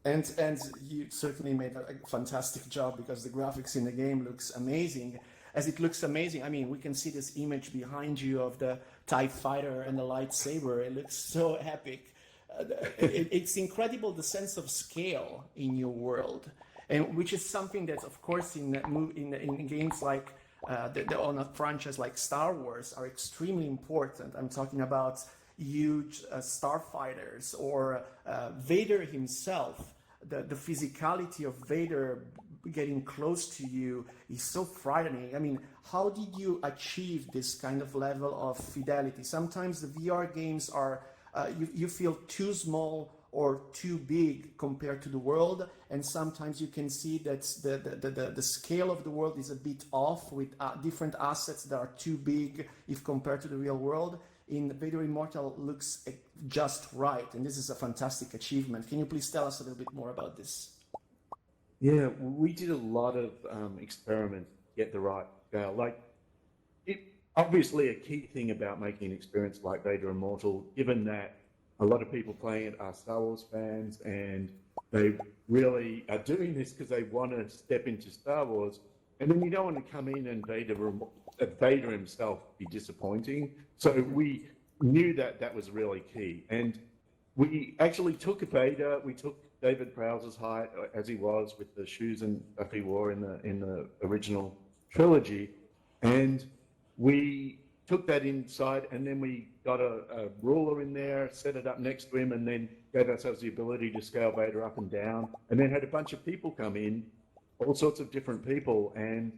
And you certainly made a fantastic job because the graphics in the game looks amazing. As it looks amazing, I mean, we can see this image behind you of the TIE fighter and the lightsaber. It looks so epic. It's incredible the sense of scale in your world, and which is something that, of course, in games like on a franchise like Star Wars are extremely important. I'm talking about huge starfighters or Vader himself. The physicality of Vader getting close to you is so frightening. I mean, how did you achieve this kind of level of fidelity? Sometimes the VR games are, you feel too small or too big compared to the world, and sometimes you can see that the scale of the world is a bit off with different assets that are too big if compared to the real world. In Vader Immortal looks just right, and this is a fantastic achievement. Can you please tell us a little bit more about this? Yeah, we did a lot of experiments to get the right scale. Like, obviously a key thing about making an experience like Vader Immortal, given that a lot of people playing it are Star Wars fans and they really are doing this because they want to step into Star Wars, and then you don't want to come in and Vader himself be disappointing. So we knew that that was really key. And we actually took Vader, we took David Prowse's height as he was with the shoes and stuff he wore in the original trilogy, and we took that inside, and then we got a ruler in there, set it up next to him, and then gave ourselves the ability to scale Vader up and down, and then had a bunch of people come in, all sorts of different people, and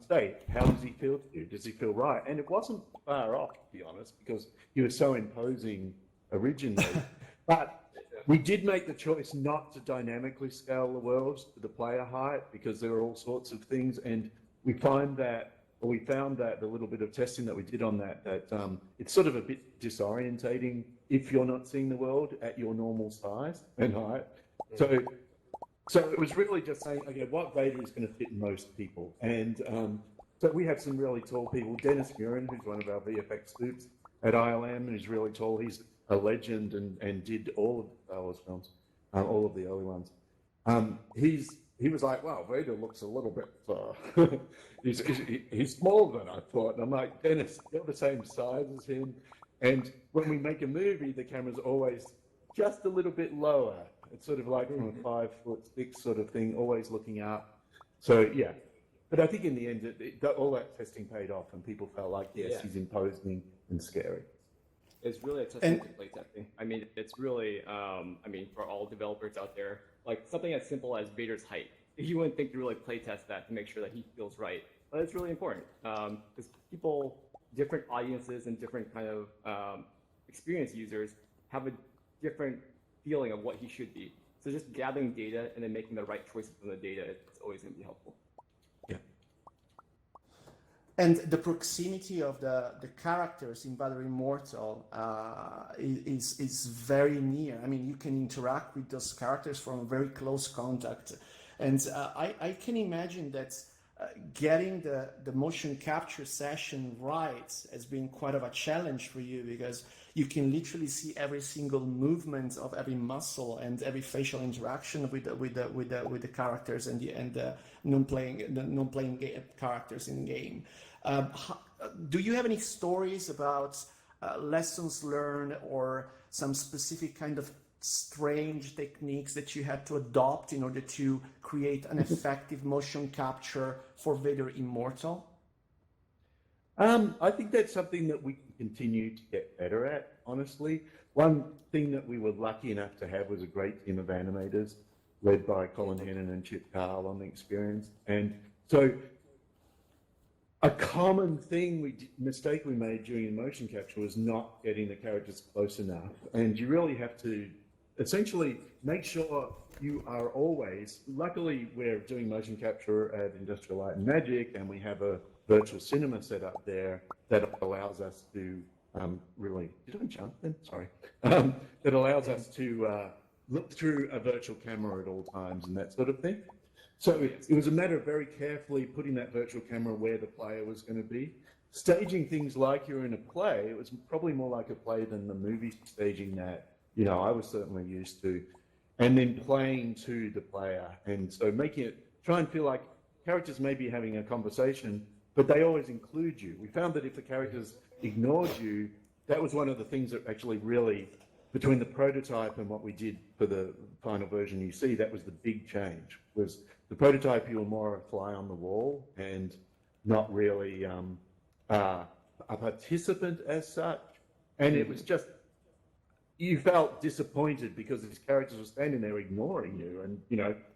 say, how does he feel to you? Does he feel right? And it wasn't far off, to be honest, because he was so imposing originally. But we did make the choice not to dynamically scale the worlds to the player height because there are all sorts of things, and we found that the little bit of testing that we did on that it's sort of a bit disorientating if you're not seeing the world at your normal size and height. So it was really just saying, okay, what Vader is going to fit most people, and so we have some really tall people. Dennis Murin, who's one of our VFX suits at ILM, who's really tall. He's a legend and did all of the Star Wars films, all of the early ones. He was like, wow, Vader looks a little bit, he's smaller than I thought. And I'm like, Dennis, you're the same size as him. And when we make a movie, the camera's always just a little bit lower. It's sort of like from a 5'6" sort of thing, always looking up. So, yeah. But I think in the end, all that testing paid off, and people felt like, yes, he's imposing and scary. It's really a testament to playtesting. I mean, it's really, for all developers out there, like something as simple as Vader's height. You wouldn't think to really playtest that to make sure that he feels right, but it's really important because people, different audiences and different kind of experienced users have a different feeling of what he should be. So just gathering data and then making the right choices from the data is always going to be helpful. Yeah. And the proximity of the characters in Vader Immortal is very near. I mean, you can interact with those characters from very close contact. And I can imagine that getting the motion capture session right has been quite of a challenge for you, because you can literally see every single movement of every muscle and every facial interaction with the characters and the non-playing characters in game. Do you have any stories about lessons learned or some specific kind of strange techniques that you had to adopt in order to create an effective motion capture for Vader Immortal? I think that's something that we can continue to get better at, honestly. One thing that we were lucky enough to have was a great team of animators led by Colin Hannon and Chip Carl on the experience. And so a common mistake we made during motion capture was not getting the characters close enough. And you really have to essentially make sure you are always, luckily we're doing motion capture at Industrial Light and Magic, and we have a virtual cinema set up there that allows us to really, did I jump then? Sorry. That allows us to look through a virtual camera at all times and that sort of thing. So it was a matter of very carefully putting that virtual camera where the player was going to be. Staging things like you're in a play, it was probably more like a play than the movie staging that, I was certainly used to. and then playing to the player. And so making it, try and feel like characters may be having a conversation, but they always include you. We found that if the characters ignored you, that was one of the things that actually really, between the prototype and what we did for the final version you see, that was the big change. Was the prototype, you were more a fly on the wall and not really a participant as such. And it was just, you felt disappointed because these characters were standing there ignoring you, and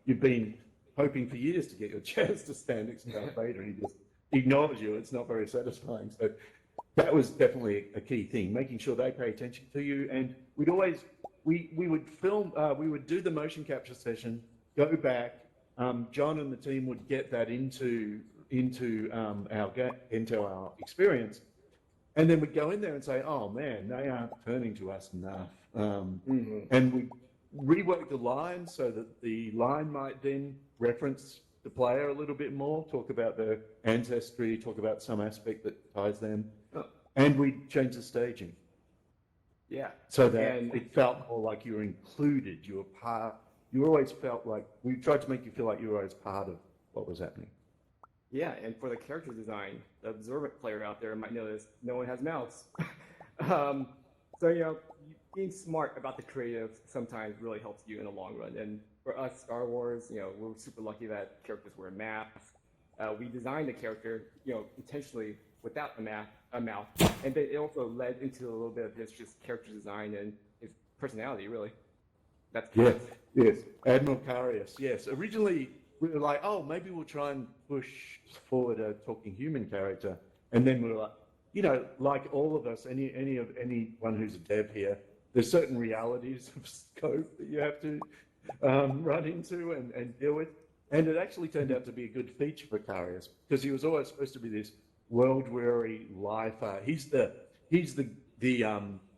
you've been hoping for years to get your chance to stand next to Darth Vader, and he just ignores you. It's not very satisfying. So that was definitely a key thing, making sure they pay attention to you. And we'd always we would film, we would do the motion capture session, go back. John and the team would get that into our experience. And then we'd go in there and say, oh man, they aren't turning to us enough. And we rework the line so that the line might then reference the player a little bit more, talk about their ancestry, talk about some aspect that ties them. And we change the staging. Yeah. So that it felt more like you were included, you were part, you always felt like, we tried to make you feel like you were always part of what was happening. Yeah, and for the character design, the observant player out there might notice no one has mouths. So, being smart about the creative sometimes really helps you in the long run. And for us, Star Wars, we're super lucky that characters wear masks. We designed the character, intentionally without a mouth. And then it also led into a little bit of his just character design and his personality, really. That's cool. Yes. Admiral Carius, yes. Originally, we were like, oh, maybe we'll try and push forward a talking human character. And then we were like, like all of us, anyone who's a dev here, there's certain realities of scope that you have to run into and deal with. And it actually turned out to be a good feature for Carius, because he was always supposed to be this world-weary lifer. He's the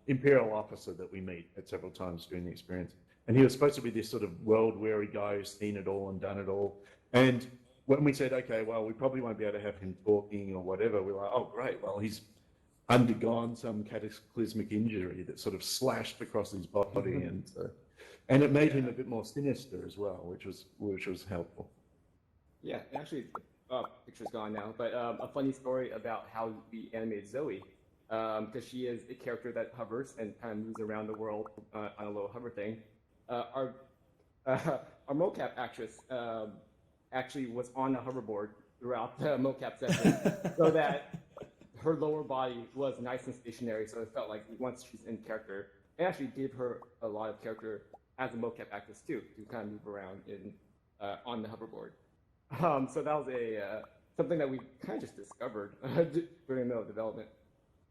Imperial officer that we meet at several times during the experience. And he was supposed to be this sort of world-weary guy who's seen it all and done it all. And when we said, okay, well, we probably won't be able to have him talking or whatever, we're like, oh, great, well, he's undergone some cataclysmic injury that sort of slashed across his body. And it made him a bit more sinister as well, which was helpful. Yeah, actually, picture's gone now, but a funny story about how we animated Zoe, because she is a character that hovers and kind of moves around the world on a little hover thing. Our mocap actress actually was on a hoverboard throughout the mocap session, so that her lower body was nice and stationary, so it felt like once she's in character, it actually gave her a lot of character as a mocap actress too, to kind of move around on the hoverboard. So that was something that we kind of just discovered during the middle of development.